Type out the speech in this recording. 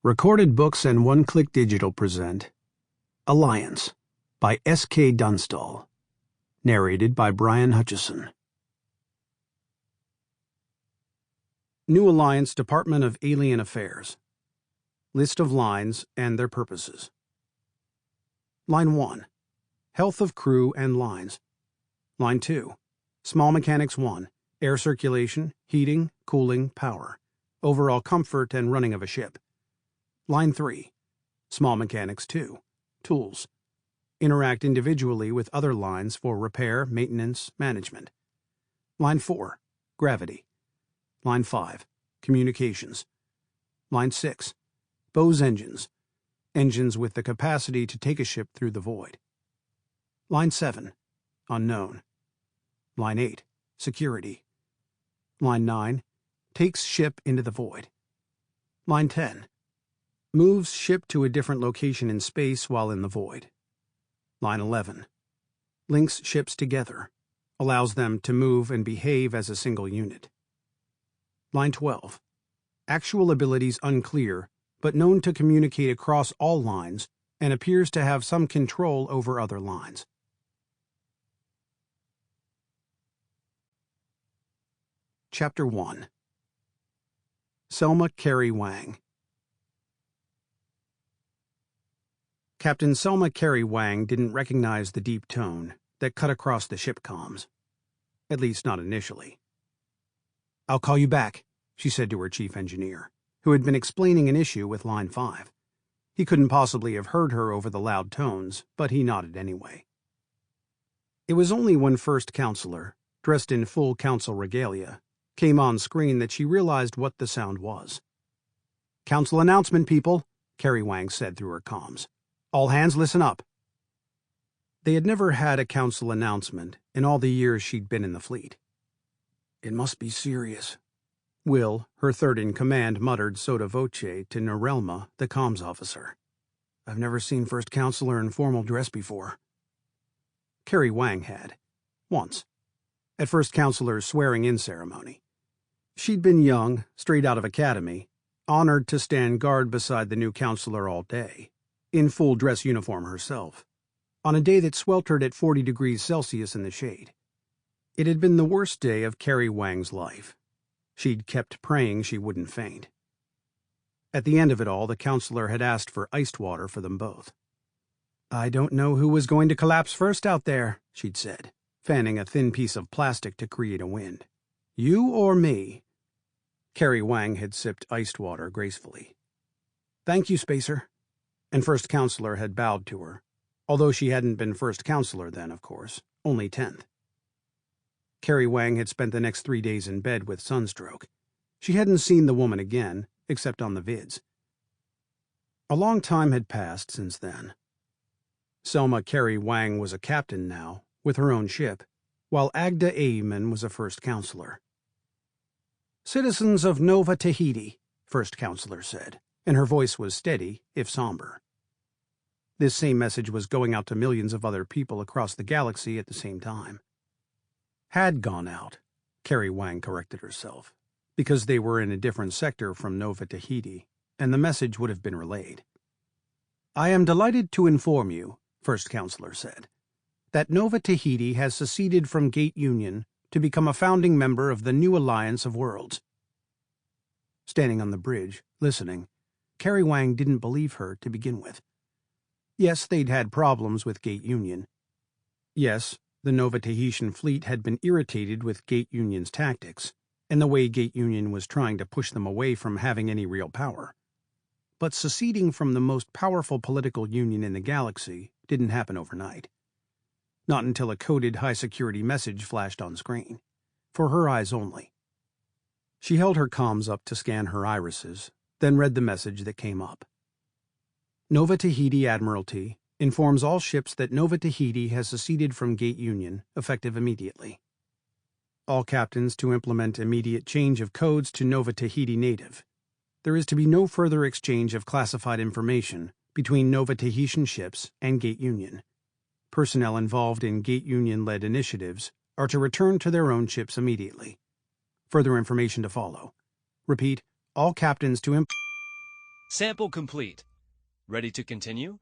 Recorded Books and One Click Digital present Alliance by S.K. Dunstall. Narrated by Brian Hutchison. New Alliance, Department of Alien Affairs. List of lines and their purposes. Line 1. Health of crew and lines. Line 2. Small Mechanics 1. Air circulation, heating, cooling, power. Overall comfort and running of a ship. Line 3. Small Mechanics 2. Tools. Interact individually with other lines for repair, maintenance, management. Line 4. Gravity. Line 5. Communications. Line 6. Bose engines. Engines with the capacity to take a ship through the void. Line 7. Unknown. Line 8. Security. Line 9. Takes ship into the void. Line 10. Moves ship to a different location in space while in the void. Line 11. Links ships together. Allows them to move and behave as a single unit. Line 12. Actual abilities unclear, but known to communicate across all lines and appears to have some control over other lines. Chapter 1. Selma Kari Wang. Captain Selma Kari Wang didn't recognize the deep tone that cut across the ship comms. At least not initially. "I'll call you back," she said to her chief engineer, who had been explaining an issue with Line 5. He couldn't possibly have heard her over the loud tones, but he nodded anyway. It was only when First Counselor, dressed in full council regalia, came on screen that she realized what the sound was. "Council announcement, people," Kari Wang said through her comms. "All hands listen up." They had never had a council announcement in all the years she'd been in the fleet. "It must be serious," Will, her third-in-command, muttered sotto voce to Norelma, the comms officer. "I've never seen First Counselor in formal dress before." Kari Wang had. Once. At First Counselor's swearing-in ceremony. She'd been young, straight out of academy, honored to stand guard beside the new counselor all day, in full dress uniform herself, on a day that sweltered at 40 degrees Celsius in the shade. It had been the worst day of Kari Wang's life. She'd kept praying she wouldn't faint. At the end of it all, the counselor had asked for iced water for them both. "I don't know who was going to collapse first out there," she'd said, fanning a thin piece of plastic to create a wind. "You or me?" Kari Wang had sipped iced water gracefully. "Thank you, Spacer." And First Counselor had bowed to her, although she hadn't been First Counselor then, of course, only 10th. Kari Wang had spent the next 3 days in bed with sunstroke. She hadn't seen the woman again, except on the vids. A long time had passed since then. Selma Kari Wang was a captain now, with her own ship, while Agda Eamon was a First Counselor. "Citizens of Nova Tahiti," First Counselor said, and her voice was steady, if somber. This same message was going out to millions of other people across the galaxy at the same time. Had gone out, Kari Wang corrected herself, because they were in a different sector from Nova Tahiti, and the message would have been relayed. "I am delighted to inform you," First Counselor said, "that Nova Tahiti has seceded from Gate Union to become a founding member of the New Alliance of Worlds." Standing on the bridge, listening, Kari Wang didn't believe her to begin with. Yes, they'd had problems with Gate Union. Yes, the Nova Tahitian fleet had been irritated with Gate Union's tactics, and the way Gate Union was trying to push them away from having any real power. But seceding from the most powerful political union in the galaxy didn't happen overnight. Not until a coded high-security message flashed on screen, for her eyes only. She held her comms up to scan her irises, then read the message that came up. "Nova Tahiti Admiralty informs all ships that Nova Tahiti has seceded from Gate Union, effective immediately. All captains to implement immediate change of codes to Nova Tahiti native. There is to be no further exchange of classified information between Nova Tahitian ships and Gate Union. Personnel involved in Gate Union-led initiatives are to return to their own ships immediately. Further information to follow. Repeat, all captains to Sample complete. Ready to continue?